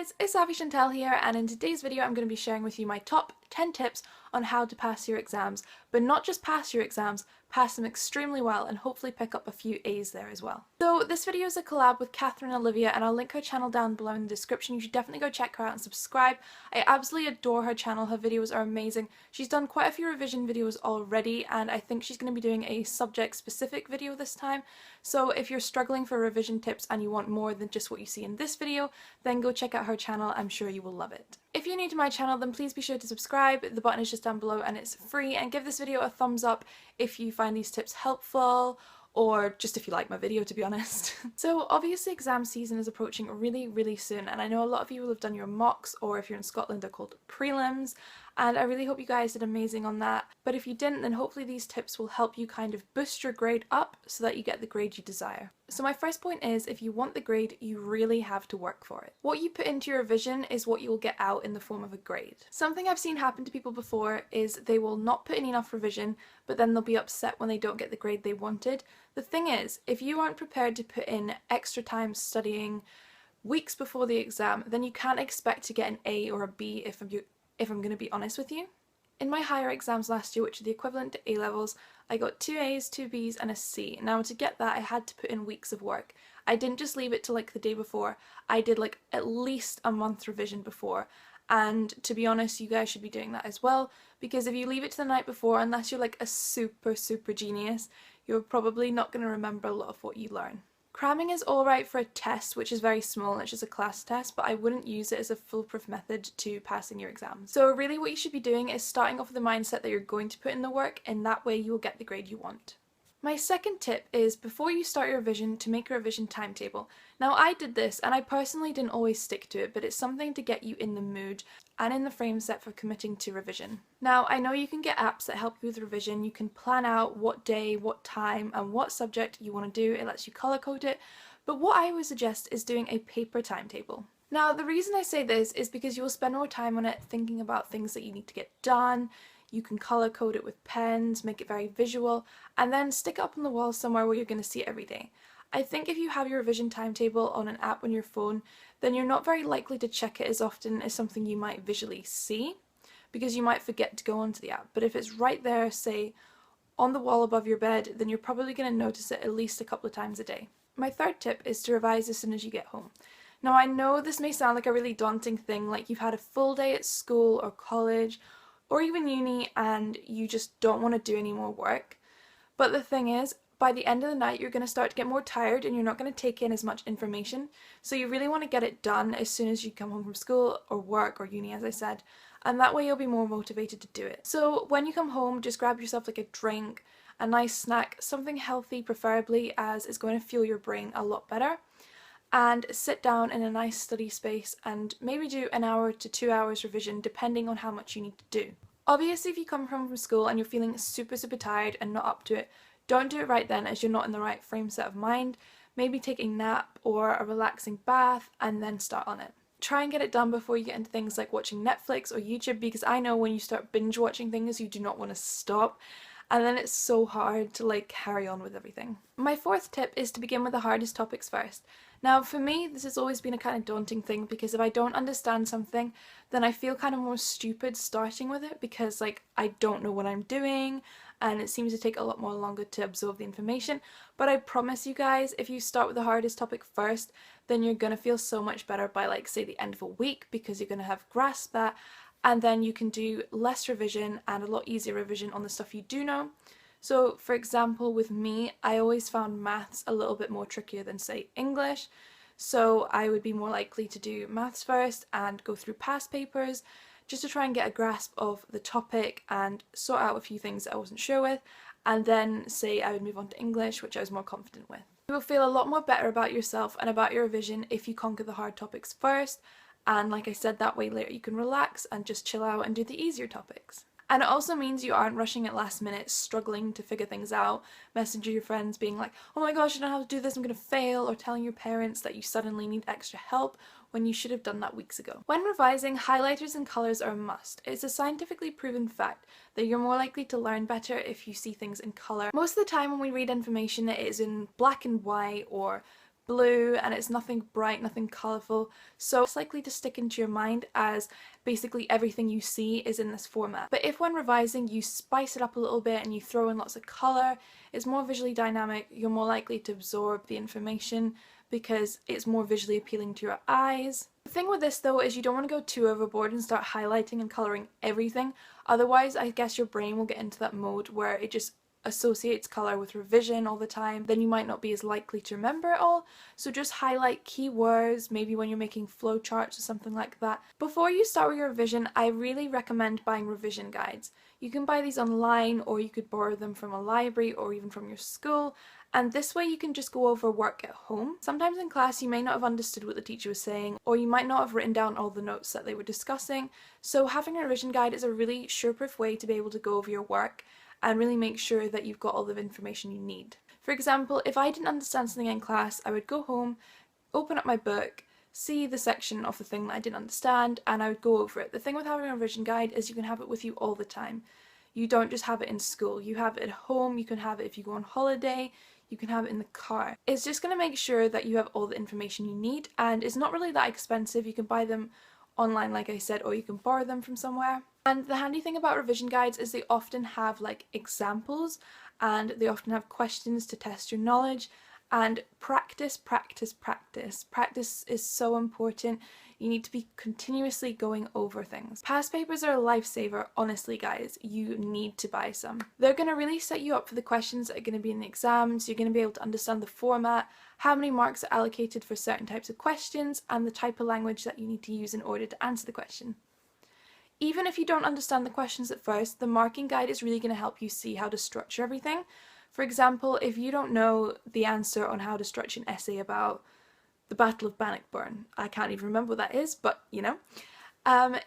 guys, it's Saffy Chantelle here, and in today's video I'm going to be sharing with you my top 10 tips on how to pass your exams, but not just pass your exams, pass them extremely well and hopefully pick up a few A's there as well. So this video is a collab with Catherine Olivia and I'll link her channel down below in the description. You should definitely go check her out and subscribe. I absolutely adore her channel, her videos are amazing. She's done quite a few revision videos already and I think she's going to be doing a subject specific video this time. So if you're struggling for revision tips and you want more than just what you see in this video, then go check out her channel, I'm sure you will love it. If you're new to my channel, then please be sure to subscribe, the button is just down below and it's free, and give this video a thumbs up if you find these tips helpful, or just if you like my video, to be honest. So obviously exam season is approaching really soon, and I know a lot of you will have done your mocks, or if you're in Scotland they're called prelims, and I really hope you guys did amazing on that. But if you didn't, then hopefully these tips will help you kind of boost your grade up so that you get the grade you desire. So my first point is, if you want the grade, you really have to work for it. What you put into your revision is what you will get out in the form of a grade. Something I've seen happen to people before is they will not put in enough revision, but then they'll be upset when they don't get the grade they wanted. The thing is, if you aren't prepared to put in extra time studying weeks before the exam, then you can't expect to get an A or a B if I'm going to be honest with you. In my higher exams last year, which are the equivalent to A-levels, I got 2 A's, 2 B's and a C. Now to get that I had to put in weeks of work. I didn't just leave it to like the day before, I did like at least a month revision before. And to be honest, you guys should be doing that as well, because if you leave it to the night before, unless you're like a super genius, you're probably not going to remember a lot of what you learn. Cramming is alright for a test, which is very small and it's just a class test, but I wouldn't use it as a foolproof method to passing your exams. So really what you should be doing is starting off with the mindset that you're going to put in the work, and that way you will get the grade you want. My second tip is, before you start your revision, to make a revision timetable. Now I did this and I personally didn't always stick to it, but it's something to get you in the mood and in the frame set for committing to revision. Now I know you can get apps that help you with revision. You can plan out what day, what time and what subject you want to do. It lets you colour code it, but what I would suggest is doing a paper timetable. Now the reason I say this is because you will spend more time on it thinking about things that you need to get done. You can colour code it with pens, make it very visual, and then stick it up on the wall somewhere where you're going to see it every day. I think if you have your revision timetable on an app on your phone, then you're not very likely to check it as often as something you might visually see, because you might forget to go onto the app. But if it's right there, say, on the wall above your bed, then you're probably going to notice it at least a couple of times a day. My third tip is to revise as soon as you get home. Now I know this may sound like a really daunting thing, like you've had a full day at school or college, or even uni, and you just don't want to do any more work. But the thing is, by the end of the night you're going to start to get more tired and you're not going to take in as much information, so you really want to get it done as soon as you come home from school or work or uni, as I said, and that way you'll be more motivated to do it. So when you come home, just grab yourself like a drink, a nice snack, something healthy preferably, as it's going to fuel your brain a lot better, and sit down in a nice study space and maybe do an hour to 2 hours revision depending on how much you need to do. Obviously if you come home from school and you're feeling super tired and not up to it, don't do it right then, as you're not in the right frame set of mind. Maybe take a nap or a relaxing bath and then start on it. Try and get it done before you get into things like watching Netflix or YouTube, because I know when you start binge watching things you do not want to stop, and then it's so hard to like carry on with everything. My fourth tip is to begin with the hardest topics first. Now for me this has always been a kind of daunting thing, because if I don't understand something then I feel kind of more stupid starting with it, because like I don't know what I'm doing and it seems to take a lot more longer to absorb the information. But I promise you guys, if you start with the hardest topic first, then you're gonna feel so much better by like say the end of a week, because you're gonna have grasped that, and then you can do less revision and a lot easier revision on the stuff you do know. So for example with me, I always found maths a little bit more trickier than say English, so I would be more likely to do maths first and go through past papers just to try and get a grasp of the topic and sort out a few things that I wasn't sure with, and then say I would move on to English, which I was more confident with. You will feel a lot more better about yourself and about your revision if you conquer the hard topics first, and like I said, that way later you can relax and just chill out and do the easier topics. And it also means you aren't rushing at last minute, struggling to figure things out, messaging your friends being like, oh my gosh, I don't know how to do this, I'm gonna fail, or telling your parents that you suddenly need extra help when you should have done that weeks ago. When revising, highlighters and colours are a must. It's a scientifically proven fact that you're more likely to learn better if you see things in colour. Most of the time when we read information it is in black and white or blue and it's nothing bright, nothing colourful, so it's likely to stick into your mind as basically everything you see is in this format. But if when revising you spice it up a little bit and you throw in lots of colour, it's more visually dynamic, you're more likely to absorb the information because it's more visually appealing to your eyes. The thing with this though is you don't want to go too overboard and start highlighting and colouring everything, otherwise I guess your brain will get into that mode where it just associates colour with revision all the time, then you might not be as likely to remember it all. So just highlight key words, maybe when you're making flowcharts or something like that. Before you start with your revision, I really recommend buying revision guides. You can buy these online or you could borrow them from a library or even from your school, and this way you can just go over work at home. Sometimes in class you may not have understood what the teacher was saying, or you might not have written down all the notes that they were discussing, so having a revision guide is a really sure-proof way to be able to go over your work and really make sure that you've got all the information you need. For example, if I didn't understand something in class, I would go home, open up my book, see the section of the thing that I didn't understand, and I would go over it. The thing with having a revision guide is you can have it with you all the time. You don't just have it in school, you have it at home, you can have it if you go on holiday, you can have it in the car. It's just going to make sure that you have all the information you need, and it's not really that expensive. You can buy them online like I said, or you can borrow them from somewhere. And the handy thing about revision guides is they often have like examples and they often have questions to test your knowledge, and practice, practice, practice. Practice is so important. You need to be continuously going over things. Past papers are a lifesaver, honestly guys, you need to buy some. They're going to really set you up for the questions that are going to be in the exams. You're going to be able to understand the format, how many marks are allocated for certain types of questions, and the type of language that you need to use in order to answer the question. Even if you don't understand the questions at first, the marking guide is really going to help you see how to structure everything. For example, if you don't know the answer on how to structure an essay about the Battle of Bannockburn, I can't even remember what that is, but you know,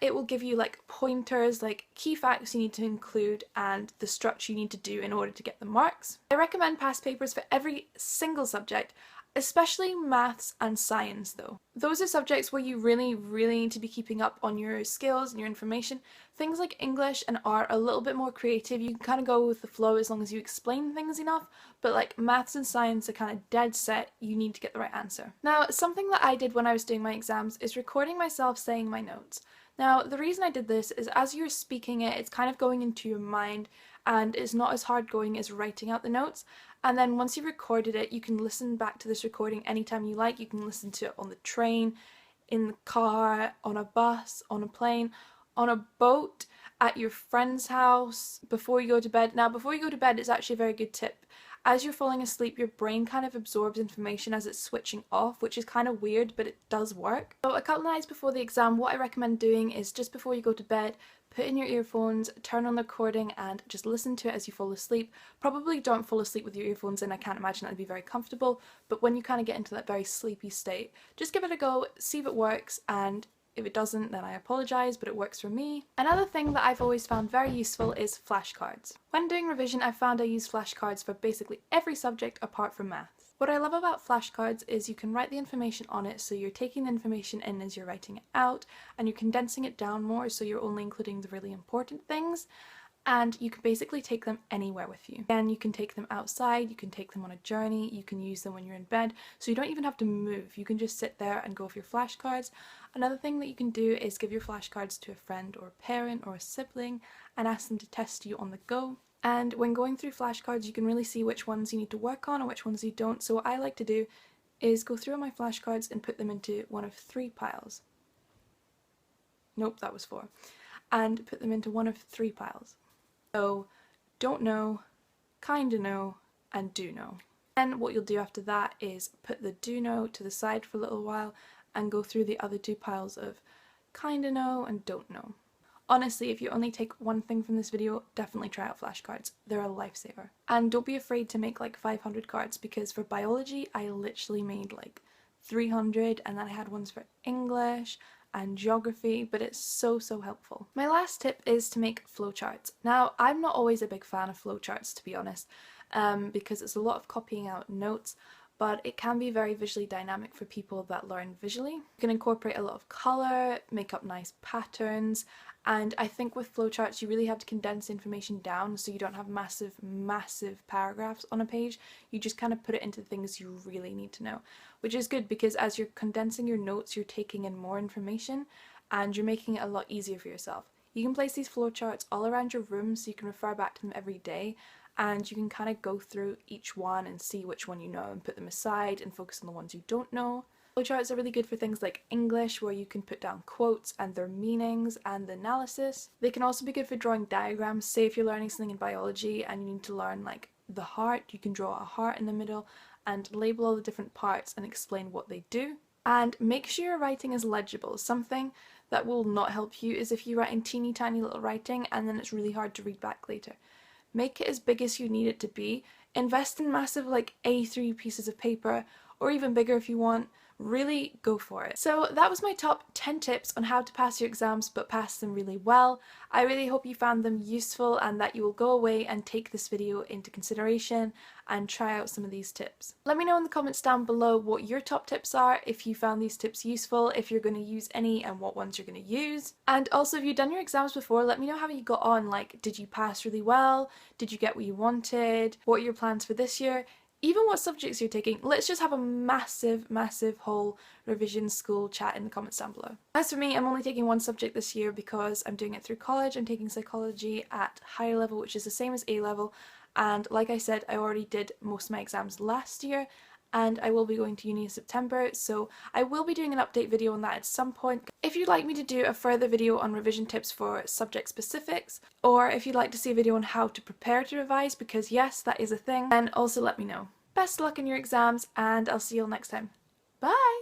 it will give you like pointers, like key facts you need to include and the structure you need to do in order to get the marks. I recommend past papers for every single subject, especially maths and science though. Those are subjects where you really need to be keeping up on your skills and your information. Things like English and art are a little bit more creative. You can kind of go with the flow as long as you explain things enough, but like maths and science are kind of dead set. You need to get the right answer. Now, something that I did when I was doing my exams is recording myself saying my notes. Now, the reason I did this is as you're speaking it, it's kind of going into your mind and it's not as hard going as writing out the notes. And then once you've recorded it, you can listen back to this recording anytime you like. You can listen to it on the train, in the car, on a bus, on a plane, on a boat, at your friend's house, before you go to bed. Now, before you go to bed, it's actually a very good tip. As you're falling asleep, your brain kind of absorbs information as it's switching off, which is kind of weird, but it does work. So a couple of nights before the exam, what I recommend doing is just before you go to bed, put in your earphones, turn on the recording and just listen to it as you fall asleep. Probably don't fall asleep with your earphones in, I can't imagine that would be very comfortable, but when you kind of get into that very sleepy state, just give it a go, see if it works, and if it doesn't, then I apologise, but it works for me. Another thing that I've always found very useful is flashcards. When doing revision, I've found I use flashcards for basically every subject apart from maths. What I love about flashcards is you can write the information on it, so you're taking the information in as you're writing it out, and you're condensing it down more, so you're only including the really important things. And you can basically take them anywhere with you. And you can take them outside, you can take them on a journey, you can use them when you're in bed, so you don't even have to move. You can just sit there and go with your flashcards. Another thing that you can do is give your flashcards to a friend or a parent or a sibling and ask them to test you on the go. And when going through flashcards, you can really see which ones you need to work on and which ones you don't. So what I like to do is go through all my flashcards and put them into one of 3 piles. Nope, that was 4. And put them into one of 3 piles. So, don't know, kinda know, and do know. Then what you'll do after that is put the do know to the side for a little while and go through the other 2 piles of kinda know and don't know. Honestly, if you only take one thing from this video, definitely try out flashcards. They're a lifesaver. And don't be afraid to make like 500 cards, because for biology I literally made like 300, and then I had ones for English and geography, but it's so helpful. My last tip is to make flowcharts. Now, I'm not always a big fan of flowcharts, to be honest, because it's a lot of copying out notes, but it can be very visually dynamic for people that learn visually. You can incorporate a lot of colour, make up nice patterns, and I think with flowcharts you really have to condense information down so you don't have massive paragraphs on a page. You just kind of put it into things you really need to know, which is good because as you're condensing your notes you're taking in more information and you're making it a lot easier for yourself. You can place these flowcharts all around your room so you can refer back to them every day, and you can kind of go through each one and see which one you know and put them aside and focus on the ones you don't know. Flowcharts are really good for things like English, where you can put down quotes and their meanings and the analysis. They can also be good for drawing diagrams. Say if you're learning something in biology and you need to learn like the heart, you can draw a heart in the middle and label all the different parts and explain what they do. And make sure your writing is legible. Something that will not help you is if you write in teeny tiny little writing and then it's really hard to read back later. Make it as big as you need it to be. Invest in massive like A3 pieces of paper, or even bigger if you want. Really go for it. So that was my top 10 tips on how to pass your exams but pass them really well. I really hope you found them useful and that you will go away and take this video into consideration and try out some of these tips. Let me know in the comments down below what your top tips are, if you found these tips useful, if you're going to use any and what ones you're going to use. And also if you've done your exams before, let me know how you got on. Like, did you pass really well? Did you get what you wanted? What are your plans for this year? Even what subjects you're taking. Let's just have a massive whole revision school chat in the comments down below. As for me, I'm only taking one subject this year because I'm doing it through college. I'm taking psychology at higher level, which is the same as A level, and like I said, I already did most of my exams last year and I will be going to uni in September, so I will be doing an update video on that at some point. If you'd like me to do a further video on revision tips for subject specifics, or if you'd like to see a video on how to prepare to revise, because yes, that is a thing, then also let me know. Best of luck in your exams and I'll see you all next time. Bye!